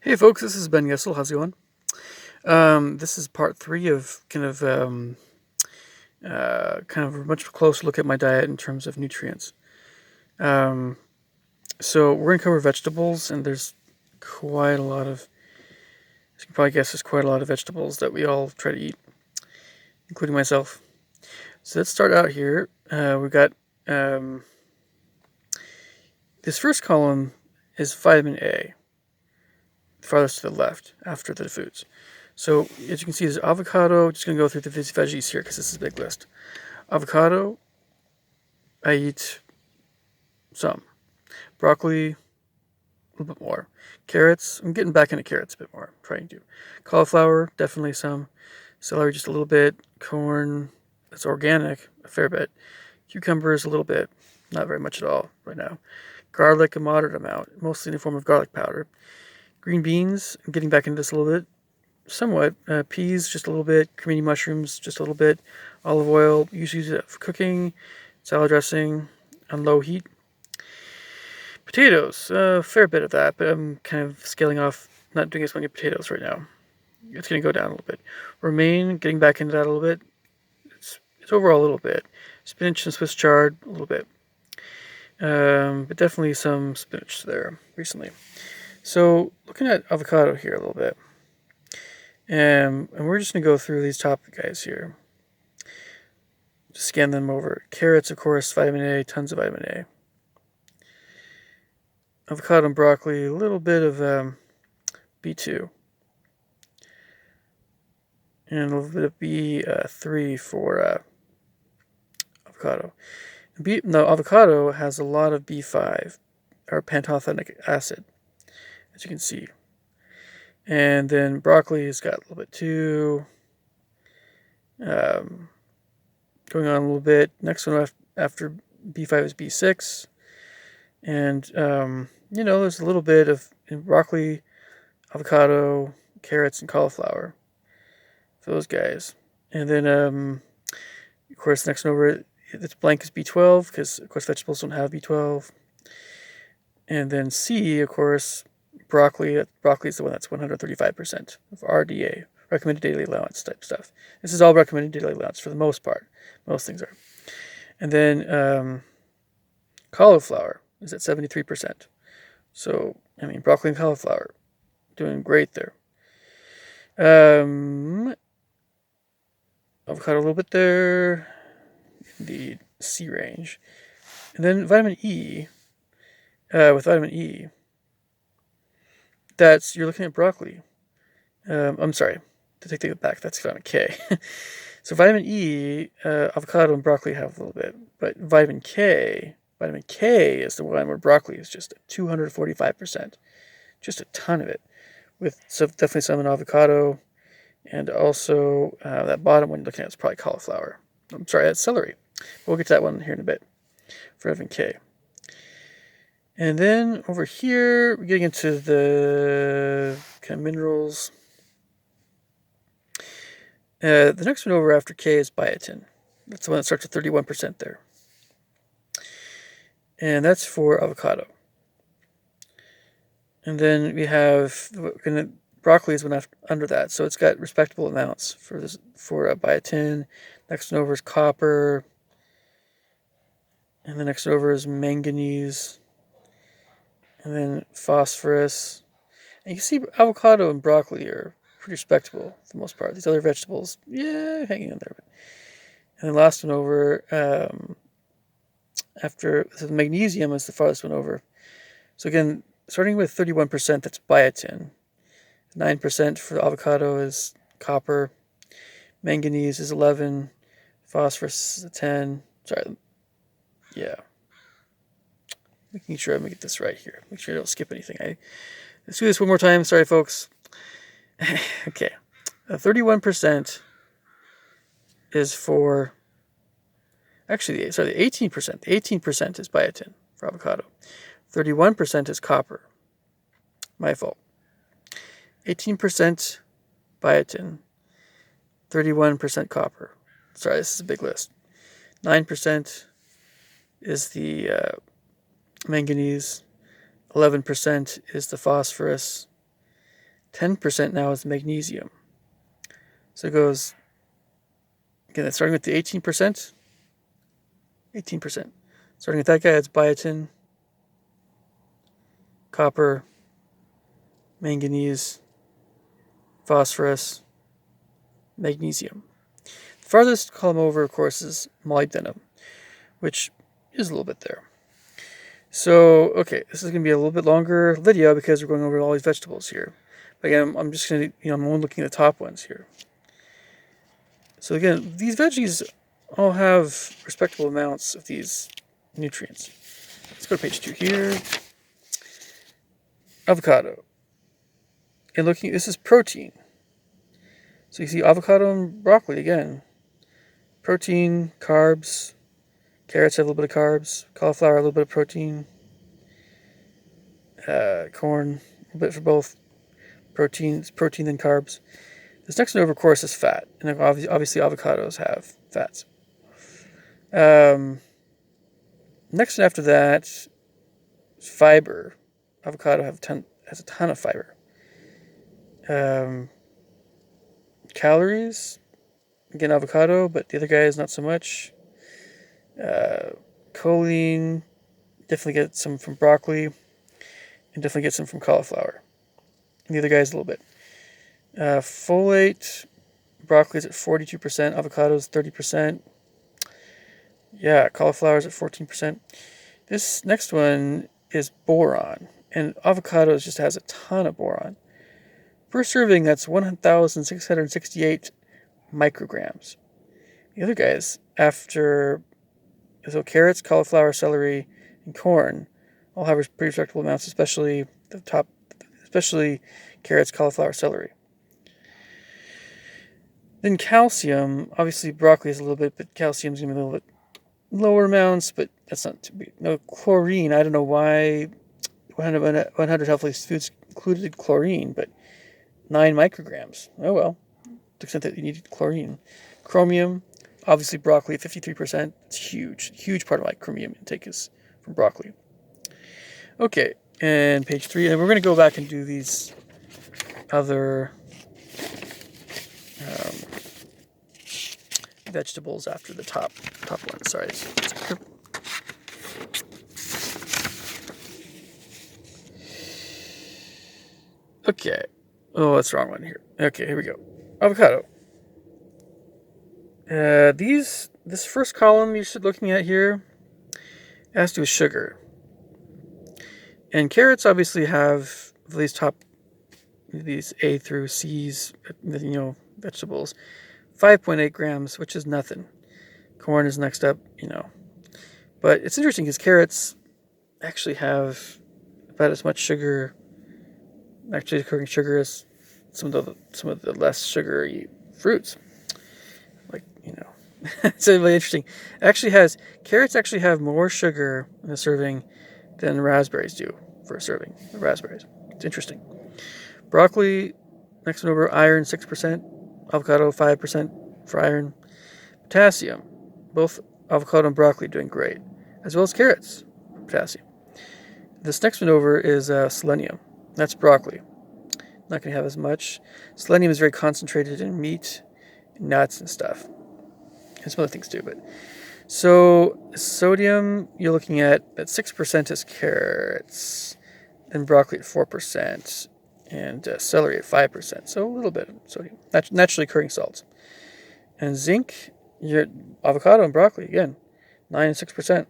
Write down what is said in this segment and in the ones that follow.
Hey folks, this is Ben Yessel. How's it going? This is part three of kind of a much closer look at my diet in terms of nutrients. Um, so we're gonna cover vegetables, and there's quite a lot of, as you can probably guess, there's quite a lot of vegetables that we all try to eat, including myself. So let's start out here. We've got this first column is vitamin A, farthest to the left after the foods. So as you can see, there's avocado. Just gonna go through the veggies here because this is a big list. Avocado, I eat some. Broccoli, a little bit more. Carrots, I'm getting back into carrots a bit more. I'm trying to. Cauliflower, definitely some. Celery, just a little bit. Corn, that's organic, a fair bit. Cucumbers, a little bit. Not very much at all right now. Garlic, a moderate amount, mostly in the form of garlic powder. Green beans, I'm getting back into this a little bit. Somewhat. Peas, just a little bit. Cremini mushrooms, just a little bit. Olive oil, usually use it for cooking. Salad dressing on low heat. Potatoes, a fair bit of that, but I'm kind of scaling off, not doing as many potatoes right now. It's going to go down a little bit. Romaine, getting back into that a little bit. It's overall a little bit. Spinach and Swiss chard, a little bit. But definitely some spinach there recently. So looking at avocado here a little bit. And we're just going to go through these top guys here. Just scan them over. Carrots, of course, vitamin A, tons of vitamin A. Avocado and broccoli, a little bit of B2. And a little bit of B3 for avocado. Avocado has a lot of B5, or pantothenic acid, as you can see. And then broccoli has got a little bit too. Going on a little bit. Next one after B5 is B6. And, there's a little bit of broccoli, avocado, carrots, and cauliflower for those guys. And then, of course, next one over, it's blank is B12 because, of course, vegetables don't have B12. And then C, of course, broccoli. Broccoli is the one that's 135% of RDA, recommended daily allowance type stuff. This is all recommended daily allowance for the most part. Most things are. And then cauliflower is at 73%. So, broccoli and cauliflower, doing great there. Avocado a little bit there. The C range. And then vitamin E. With vitamin E, you're looking at broccoli. I'm sorry, to take it back, that's vitamin K. So vitamin E, avocado and broccoli have a little bit, but vitamin K is the one where broccoli is just 245%, just a ton of it, with definitely some in avocado, and also that bottom one you're looking at is probably cauliflower. I'm sorry, that's celery. We'll get to that one here in a bit for vitamin K. And then over here, we're getting into the kind of minerals. The next one over after K is biotin. That's the one that starts at 31% there. And that's for avocado. And then we have broccoli is one under that, so it's got respectable amounts for biotin. Next one over is copper, and the next one over is manganese, and then phosphorus. And you can see avocado and broccoli are pretty respectable for the most part. These other vegetables, hanging in there. And then last one over, so the magnesium is the farthest one over. So again, starting with 31%, that's biotin. 9% for avocado is copper. Manganese is 11. Phosphorus is 10. Sorry. Yeah. Making sure I'm going to get this right here. Make sure I don't skip anything. Let's do this one more time. Sorry, folks. Okay. 31% is for... Actually, the 18%. The 18% is biotin for avocado. 31% is copper. My fault. 18% biotin. 31% copper. Sorry, this is a big list. 9% is the manganese. 11% is the phosphorus. 10% now is magnesium. So it goes, again, that's starting with the 18%. 18%. Starting with that guy, it's biotin, copper, manganese, phosphorus, magnesium. The farthest column over, of course, is molybdenum, which is a little bit there. So, okay, this is going to be a little bit longer video because we're going over all these vegetables here. But again, I'm just going to, I'm only looking at the top ones here. So again, these veggies all have respectable amounts of these nutrients. Let's go to page 2 here. Avocado. And looking, this is protein. So you see avocado and broccoli again. Protein, carbs. Carrots have a little bit of carbs. Cauliflower, a little bit of protein. Corn, a little bit for both. Protein then carbs. This next one over, of course, is fat. And obviously avocados have fats. Next one after that is fiber. Avocado has a ton of fiber. Calories, again, avocado, but the other guy is not so much. Choline, definitely get some from broccoli, and definitely get some from cauliflower. And the other guy is a little bit. Folate, broccoli is at 42%, avocado is 30%. Yeah, cauliflower is at 14%. This next one is boron, and avocados just has a ton of boron. Per serving, that's 1,668 micrograms. The other guys, so carrots, cauliflower, celery, and corn all have pretty respectable amounts, especially carrots, cauliflower, celery. Then calcium, obviously broccoli is a little bit, but calcium is going to be a little bit lower amounts, but that's not too big. No, chlorine, I don't know why 100 healthy foods included chlorine, but 9 micrograms. Oh well, to the extent that you needed chlorine. Chromium, obviously broccoli, 53%. It's huge part of my chromium intake is from broccoli. Okay, and page 3, and we're going to go back and do these other vegetables after the top one. Sorry. Okay. Oh, that's the wrong one here. Okay, here we go. Avocado. This first column you're looking at here has to do with sugar. And carrots obviously have these A through C's, vegetables. 5.8 grams, which is nothing. Corn is next up, But it's interesting because carrots actually have about as much sugar, actually occurring sugar, as some of the less sugary fruits. It's really interesting. Carrots actually have more sugar in a serving than raspberries do for a serving of raspberries. It's interesting. Broccoli, next one over, iron 6%, avocado 5% for iron. Potassium, both avocado and broccoli doing great, as well as carrots, potassium. This next one over is selenium. That's broccoli. Not going to have as much. Selenium is very concentrated in meat, nuts, and stuff. And some other things too, but so sodium you're looking at 6% is carrots, then broccoli at 4%, and celery at 5%. So a little bit of sodium, naturally occurring salts. And zinc, your avocado and broccoli again, 9 and 6%.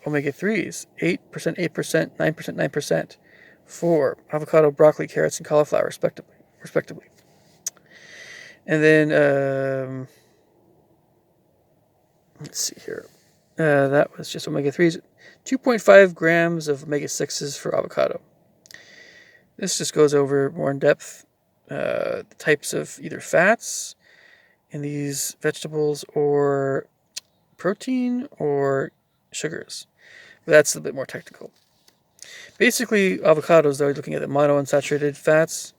Omega 3s, 8%, 8%, 9%, 9%, for avocado, broccoli, carrots, and cauliflower, respectively. And then let's see here. That was just omega 3s. 2.5 grams of omega 6s for avocado. This just goes over more in depth the types of either fats in these vegetables or protein or sugars. But that's a bit more technical. Basically, avocados, though, looking at the monounsaturated fats,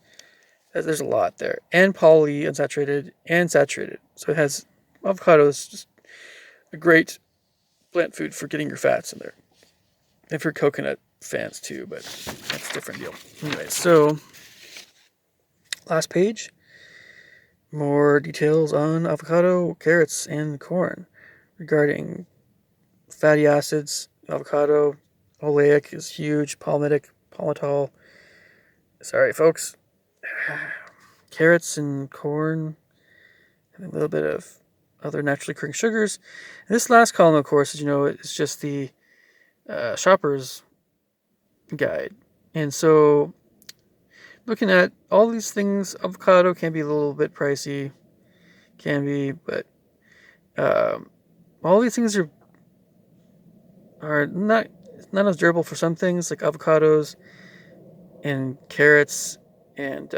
there's a lot there. And polyunsaturated and saturated. So it has, avocado is just a great plant food for getting your fats in there. And for coconut fans too, but that's a different deal. Anyway, so Last page. More details on avocado, carrots, and corn regarding fatty acids. Avocado, oleic is huge. Palmitic, palmitol. Sorry, folks. Carrots and corn, and a little bit of other naturally occurring sugars. And this last column, of course, as you know, is just the shopper's guide. And so, looking at all these things, avocado can be a little bit pricey, but all these things are not as durable for some things, like avocados and carrots and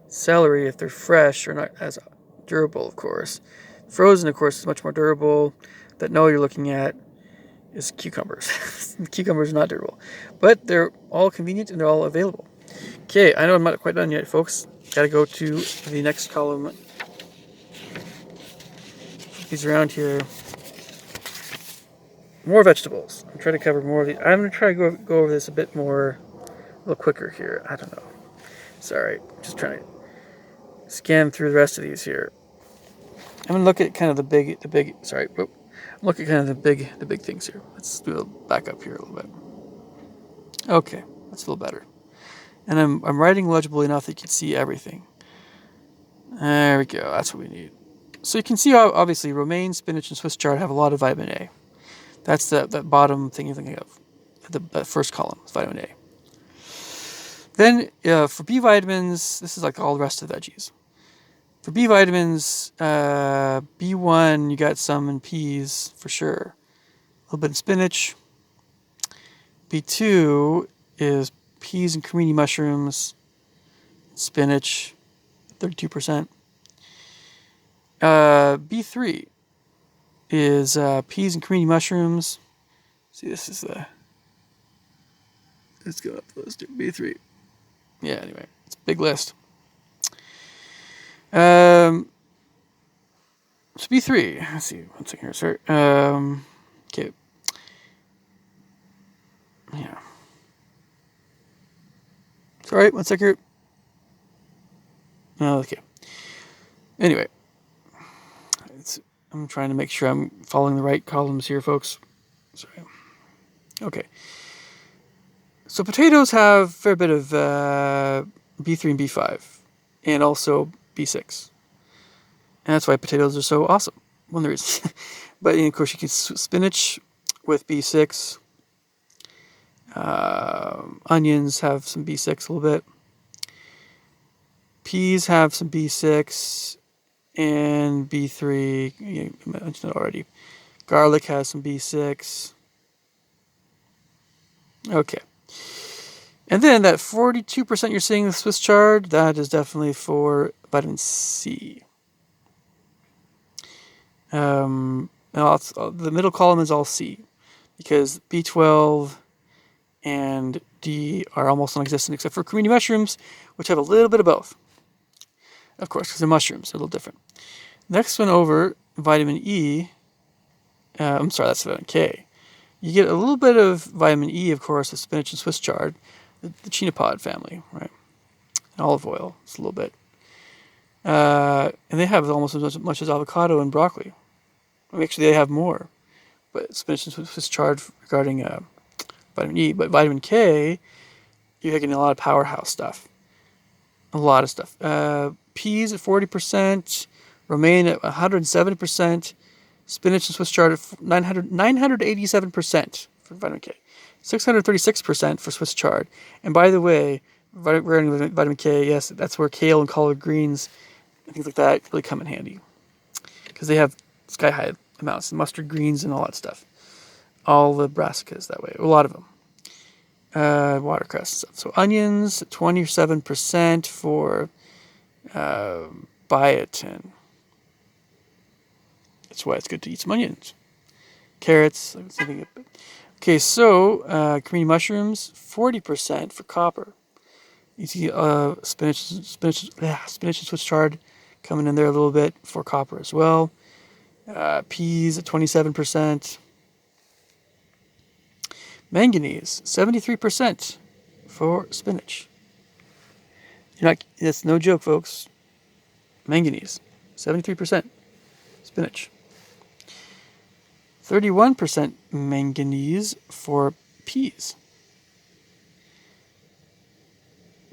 celery. If they're fresh, are not as durable, of course. Frozen, of course, is much more durable. That no, you're looking at is cucumbers. Cucumbers are not durable, but they're all convenient and they're all available. Okay, I know I'm not quite done yet, folks. Got to go to the next column. Flip these around here. More vegetables. I'm trying to cover more of the. I'm going to try to go over this a bit more, a little quicker here. I don't know. Sorry, just trying to scan through the rest of these here. I'm going to look at kind of the big. Sorry, look at kind of the big things here. Let's do a back up here a little bit. Okay, that's a little better. And I'm writing legibly enough that you can see everything. There we go. That's what we need. So you can see, obviously, romaine, spinach, and Swiss chard have a lot of vitamin A. That's that bottom thing you're thinking of. That first column is vitamin A. Then for B vitamins, this is like all the rest of the veggies. For B vitamins, B1, you got some in peas for sure. A little bit in spinach. B2 is peas and cremini mushrooms, spinach, 32%. B3 is peas and cremini mushrooms. See, this is the. Let's go up those two. B3. Yeah, anyway, it's a big list. So B3. Let's see. One second here, sir. Okay. Yeah. Sorry, one second. Okay. Anyway, I'm trying to make sure I'm following the right columns here, folks. Sorry. Okay. So potatoes have a fair bit of B3 and B5, and also B6. And that's why potatoes are so awesome. One of the reasons. But of course, you can spinach with B6. Onions have some B6 a little bit. Peas have some B6 and B3. You mentioned it already. Garlic has some B6. Okay. And then that 42% you're seeing the Swiss chard, that is definitely for vitamin C. The middle column is all C, because B12 and D are almost non-existent except for cremini mushrooms, which have a little bit of both. Of course, because they're mushrooms, they're a little different. Next one over, vitamin E. I'm sorry, that's vitamin K. You get a little bit of vitamin E, of course, with spinach and Swiss chard, the chenopod family, right? And olive oil, it's a little bit. And they have almost as much as avocado and broccoli. Actually, they have more. But spinach and Swiss chard regarding vitamin E. But vitamin K, you're getting a lot of powerhouse stuff. A lot of stuff. Peas at 40%, romaine at 170%, spinach and Swiss chard at 987% for vitamin K, 636% for Swiss chard. And by the way, regarding vitamin K, yes, that's where kale and collard greens and things like that really come in handy, because they have sky-high amounts, mustard greens and all that stuff. All the brassicas that way, a lot of them. Watercress and stuff. So onions, 27% for biotin. That's why it's good to eat some onions. Carrots. Okay, so cremini mushrooms, 40% for copper. You see spinach and Swiss chard coming in there a little bit for copper as well. Peas at 27%. Manganese, 73% for spinach. That's no joke, folks. Manganese, 73%. Spinach. 31% manganese for peas.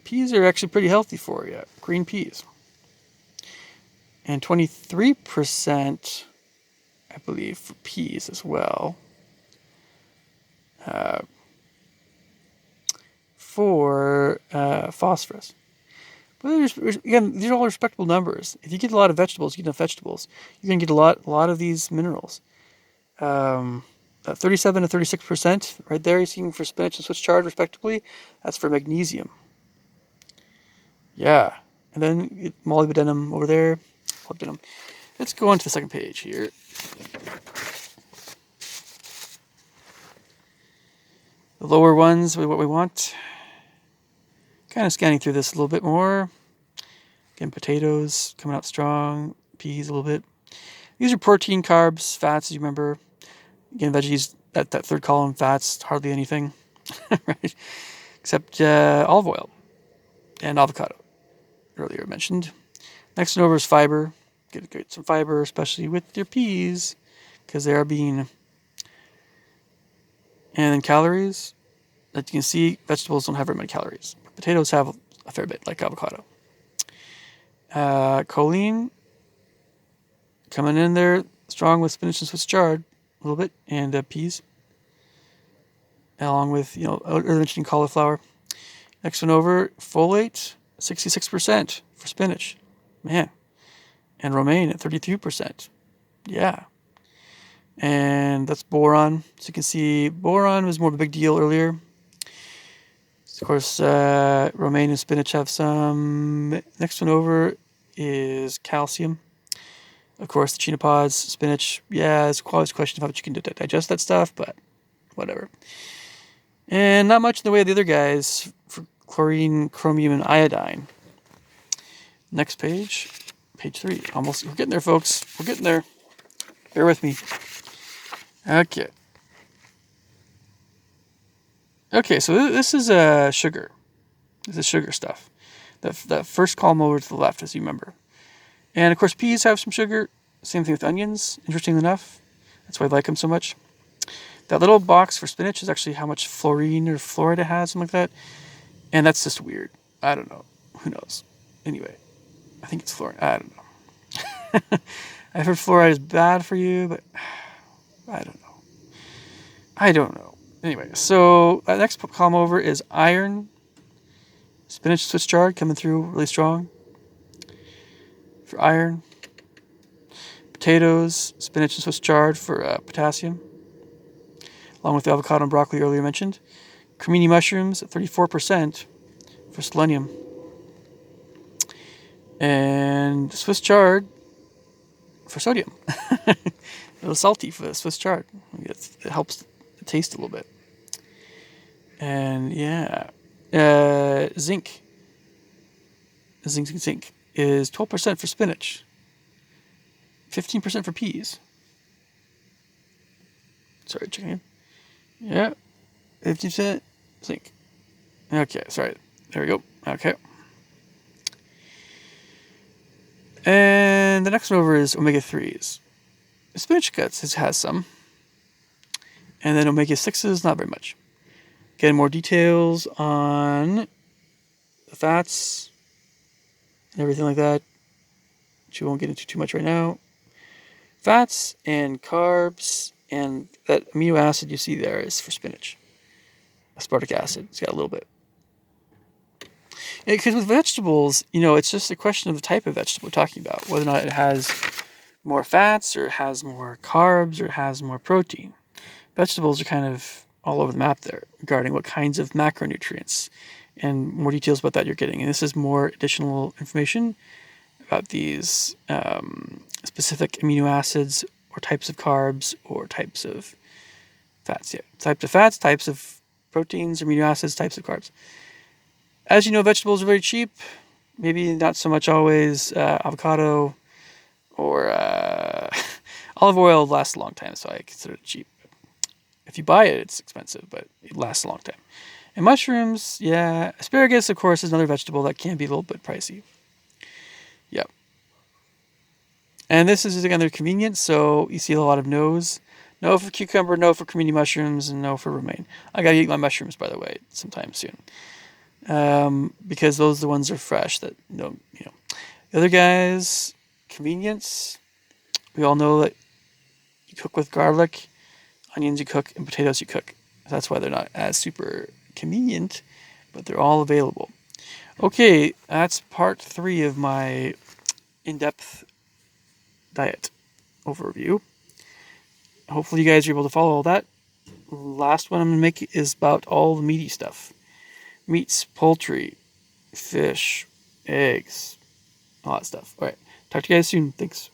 Peas are actually pretty healthy for you. Green peas. And 23%, I believe, for peas as well. For phosphorus. But again, these are all respectable numbers. If you get a lot of vegetables, you get enough vegetables, you're going to get a lot of these minerals. 37 to 36% right there, you're seeing for spinach and Swiss chard, respectively. That's for magnesium. Yeah. And then molybdenum over there. Molybdenum. Let's go on to the second page here. The lower ones, what we want. Kind of scanning through this a little bit more. Again, potatoes coming out strong. Peas a little bit. These are protein, carbs, fats, as you remember. Again, veggies, that third column, fats, hardly anything. Right? Except olive oil and avocado, earlier mentioned. Next one over is fiber. Get some fiber, especially with your peas, because they are bean. And then calories. As you can see, vegetables don't have very many calories. Potatoes have a fair bit, like avocado. Choline coming in there strong with spinach and Swiss chard a little bit, and peas, along with earlier mentioned cauliflower. Next one over, folate, 66% for spinach, man, and romaine at 32%. Yeah. And that's boron. So you can see boron was more of a big deal earlier. Of course, romaine and spinach have some. Next one over is calcium. Of course, the chia pods, spinach. Yeah, it's always a question of how much you can digest that stuff, but whatever. And not much in the way of the other guys for chlorine, chromium, and iodine. Next page, page 3. Almost, we're getting there, folks. We're getting there. Bear with me. Okay. Okay, so this is sugar. This is sugar stuff. That first column over to the left, as you remember. And, of course, peas have some sugar. Same thing with onions, interestingly enough. That's why I like them so much. That little box for spinach is actually how much fluorine or fluoride it has, something like that. And that's just weird. I don't know. Who knows? Anyway, I think it's fluoride. I don't know. I've heard fluoride is bad for you, but I don't know. Anyway, so that next column over is iron. Spinach, Swiss chard coming through really strong for iron. Potatoes, spinach, and Swiss chard for potassium, along with the avocado and broccoli earlier mentioned. Cremini mushrooms at 34% for selenium. And Swiss chard for sodium. A little salty for the Swiss chard. It helps the taste a little bit. And yeah, zinc. Zinc is 12% for spinach. 15% for peas. Sorry, checking in. Yeah, 50% zinc. Okay, sorry. There we go. Okay. And the next one over is omega-3s. Spinach guts has some. And then omega-6s, not very much. Getting more details on the fats and everything like that, which we won't get into too much right now. Fats and carbs, and that amino acid you see there is for spinach. Aspartic acid, it's got a little bit. Because with vegetables, it's just a question of the type of vegetable we're talking about, whether or not it has more fats, or it has more carbs, or it has more protein. Vegetables are kind of all over the map there regarding what kinds of macronutrients, and more details about that you're getting. And this is more additional information about these specific amino acids or types of carbs or types of fats. Yeah, types of fats, types of proteins, amino acids, types of carbs. As you know, vegetables are very cheap. Maybe not so much always. Avocado or olive oil lasts a long time, so I consider it cheap. If you buy it, it's expensive, but it lasts a long time. And mushrooms, yeah. Asparagus, of course, is another vegetable that can be a little bit pricey. Yep. And this is, again, they're convenient, so you see a lot of no's. No for cucumber, no for community mushrooms, and no for romaine. I gotta eat my mushrooms, by the way, sometime soon. Because those are the ones that are fresh that, The other guys, convenience. We all know that you cook with garlic, onions you cook, and potatoes you cook. That's why they're not as super convenient, but they're all available. Okay, that's part 3 of my in-depth diet overview. Hopefully you guys are able to follow all that. Last one I'm going to make is about all the meaty stuff. Meats, poultry, fish, eggs, all that stuff. All right, talk to you guys soon. Thanks.